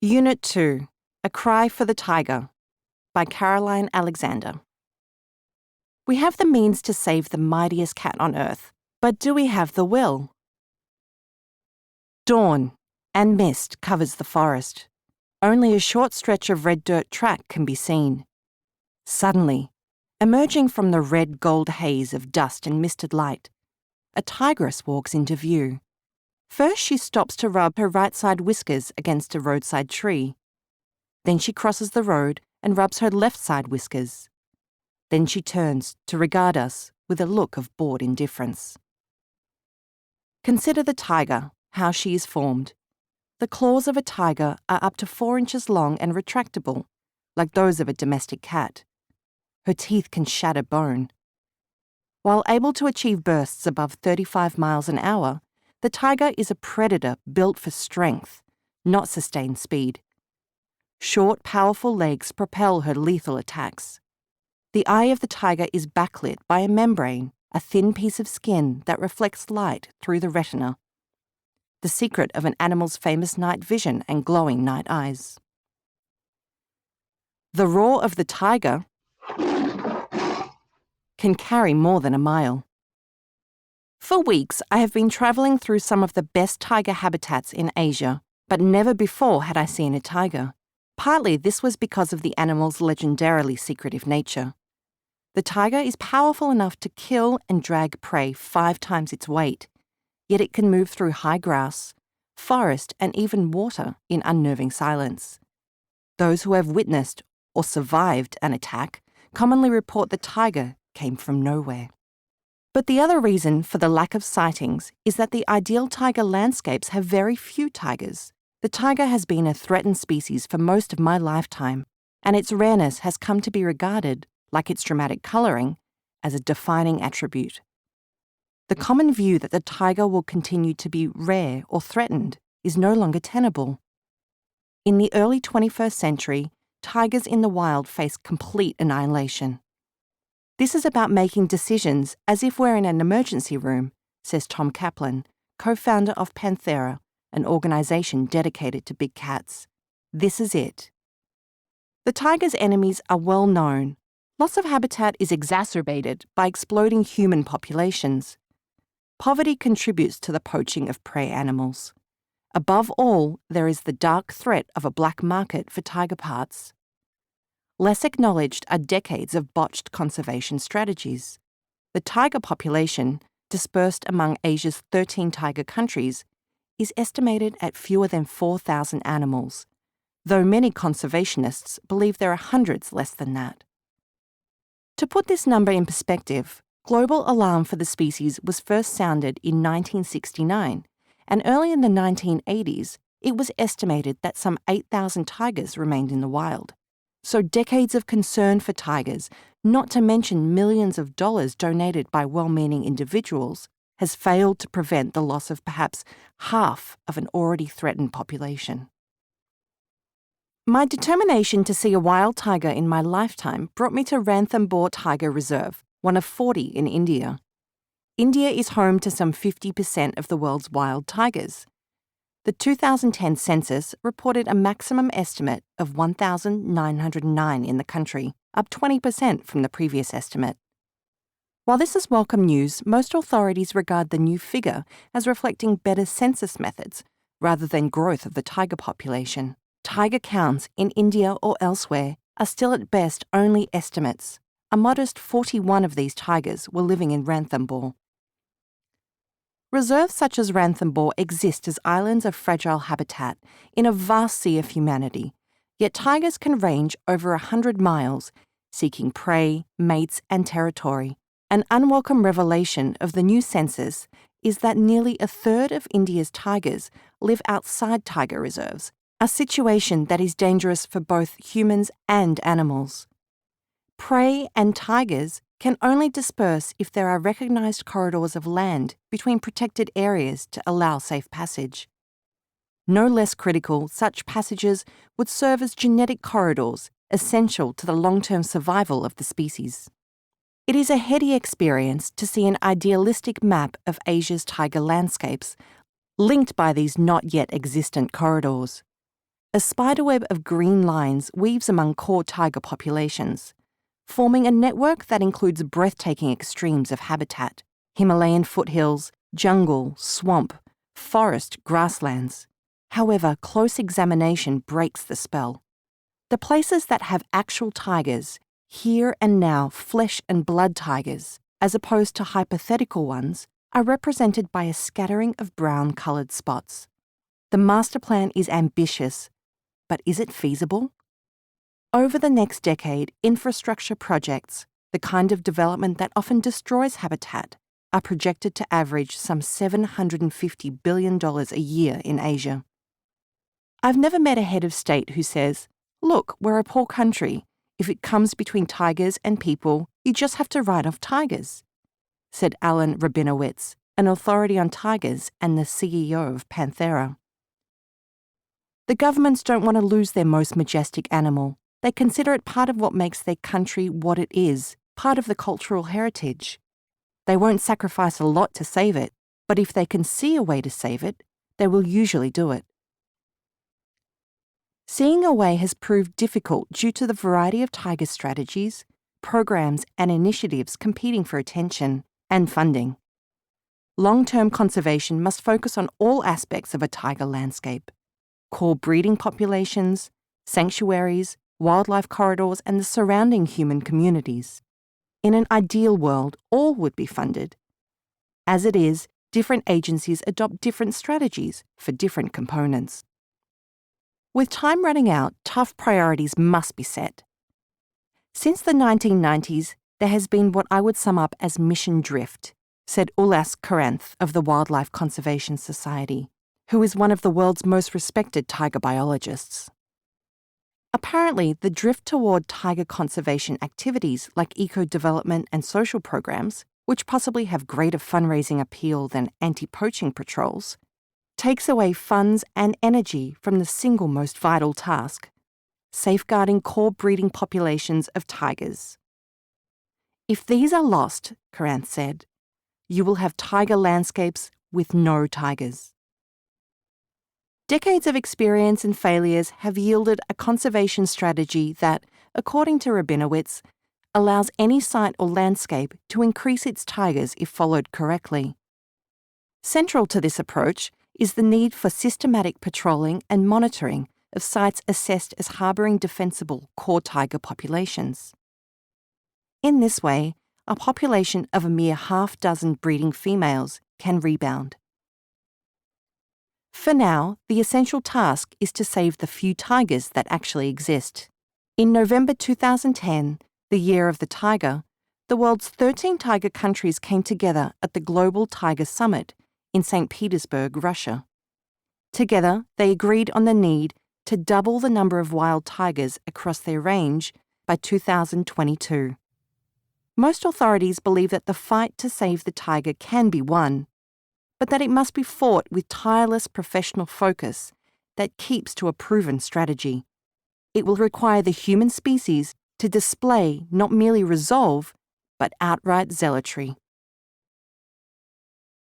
Unit 2, A Cry for the Tiger, by Caroline Alexander. We have the means to save the mightiest cat on earth, but do we have the will? Dawn and mist covers the forest. Only a short stretch of red dirt track can be seen. Suddenly, emerging from the red-gold haze of dust and misted light, a tigress walks into view. First, she stops to rub her right-side whiskers against a roadside tree. Then she crosses the road and rubs her left-side whiskers. Then she turns to regard us with a look of bored indifference. Consider the tiger, how she is formed. The claws of a tiger are up to 4 inches long and retractable, like those of a domestic cat. Her teeth can shatter bone. While able to achieve bursts above 35 miles an hour, the tiger is a predator built for strength, not sustained speed. Short, powerful legs propel her lethal attacks. The eye of the tiger is backlit by a membrane, a thin piece of skin that reflects light through the retina. The secret of an animal's famous night vision and glowing night eyes. The roar of the tiger can carry more than a mile. For weeks, I have been travelling through some of the best tiger habitats in Asia, but never before had I seen a tiger. Partly this was because of the animal's legendarily secretive nature. The tiger is powerful enough to kill and drag prey 5 times its weight, yet it can move through high grass, forest, and even water in unnerving silence. Those who have witnessed or survived an attack commonly report the tiger came from nowhere. But the other reason for the lack of sightings is that the ideal tiger landscapes have very few tigers. The tiger has been a threatened species for most of my lifetime, and its rareness has come to be regarded, like its dramatic colouring, as a defining attribute. The common view that the tiger will continue to be rare or threatened is no longer tenable. In the early 21st century, tigers in the wild face complete annihilation. This is about making decisions as if we're in an emergency room, says Tom Kaplan, co-founder of Panthera, an organisation dedicated to big cats. This is it. The tiger's enemies are well known. Loss of habitat is exacerbated by exploding human populations. Poverty contributes to the poaching of prey animals. Above all, there is the dark threat of a black market for tiger parts. Less acknowledged are decades of botched conservation strategies. The tiger population, dispersed among Asia's 13 tiger countries, is estimated at fewer than 4,000 animals, though many conservationists believe there are hundreds less than that. To put this number in perspective, global alarm for the species was first sounded in 1969, and early in the 1980s, it was estimated that some 8,000 tigers remained in the wild. So decades of concern for tigers, not to mention millions of dollars donated by well-meaning individuals, has failed to prevent the loss of perhaps half of an already threatened population. My determination to see a wild tiger in my lifetime brought me to Ranthambore Tiger Reserve, one of 40 in India. India is home to some 50% of the world's wild tigers. The 2010 census reported a maximum estimate of 1,909 in the country, up 20% from the previous estimate. While this is welcome news, most authorities regard the new figure as reflecting better census methods rather than growth of the tiger population. Tiger counts in India or elsewhere are still at best only estimates. A modest 41 of these tigers were living in Ranthambore. Reserves such as Ranthambore exist as islands of fragile habitat in a vast sea of humanity, yet tigers can range over 100 miles, seeking prey, mates, and territory. An unwelcome revelation of the new census is that nearly a third of India's tigers live outside tiger reserves, a situation that is dangerous for both humans and animals. Prey and tigers can only disperse if there are recognised corridors of land between protected areas to allow safe passage. No less critical, such passages would serve as genetic corridors essential to the long-term survival of the species. It is a heady experience to see an idealistic map of Asia's tiger landscapes linked by these not yet existent corridors. A spiderweb of green lines weaves among core tiger populations, forming a network that includes breathtaking extremes of habitat: Himalayan foothills, jungle, swamp, forest, grasslands. However, close examination breaks the spell. The places that have actual tigers, here and now flesh and blood tigers, as opposed to hypothetical ones, are represented by a scattering of brown-coloured spots. The master plan is ambitious, but is it feasible? Over the next decade, infrastructure projects, the kind of development that often destroys habitat, are projected to average some $750 billion a year in Asia. I've never met a head of state who says, "Look, we're a poor country. If it comes between tigers and people, you just have to write off tigers," said Alan Rabinowitz, an authority on tigers and the CEO of Panthera. The governments don't want to lose their most majestic animal. They consider it part of what makes their country what it is, part of the cultural heritage. They won't sacrifice a lot to save it, but if they can see a way to save it, they will usually do it. Seeing a way has proved difficult due to the variety of tiger strategies, programs, and initiatives competing for attention and funding. Long-term conservation must focus on all aspects of a tiger landscape: core breeding populations, sanctuaries, wildlife corridors, and the surrounding human communities. In an ideal world, all would be funded. As it is, different agencies adopt different strategies for different components. With time running out, tough priorities must be set. Since the 1990s, there has been what I would sum up as mission drift, said Ulas Karanth of the Wildlife Conservation Society, who is one of the world's most respected tiger biologists. Apparently, the drift toward tiger conservation activities like eco-development and social programs, which possibly have greater fundraising appeal than anti-poaching patrols, takes away funds and energy from the single most vital task: safeguarding core breeding populations of tigers. If these are lost, Karanth said, you will have tiger landscapes with no tigers. Decades of experience and failures have yielded a conservation strategy that, according to Rabinowitz, allows any site or landscape to increase its tigers if followed correctly. Central to this approach is the need for systematic patrolling and monitoring of sites assessed as harbouring defensible core tiger populations. In this way, a population of a mere half-dozen breeding females can rebound. For now, the essential task is to save the few tigers that actually exist. In November 2010, the year of the tiger, the world's 13 tiger countries came together at the Global Tiger Summit in St. Petersburg, Russia. Together, they agreed on the need to double the number of wild tigers across their range by 2022. Most authorities believe that the fight to save the tiger can be won, but that it must be fought with tireless professional focus that keeps to a proven strategy. It will require the human species to display not merely resolve, but outright zealotry.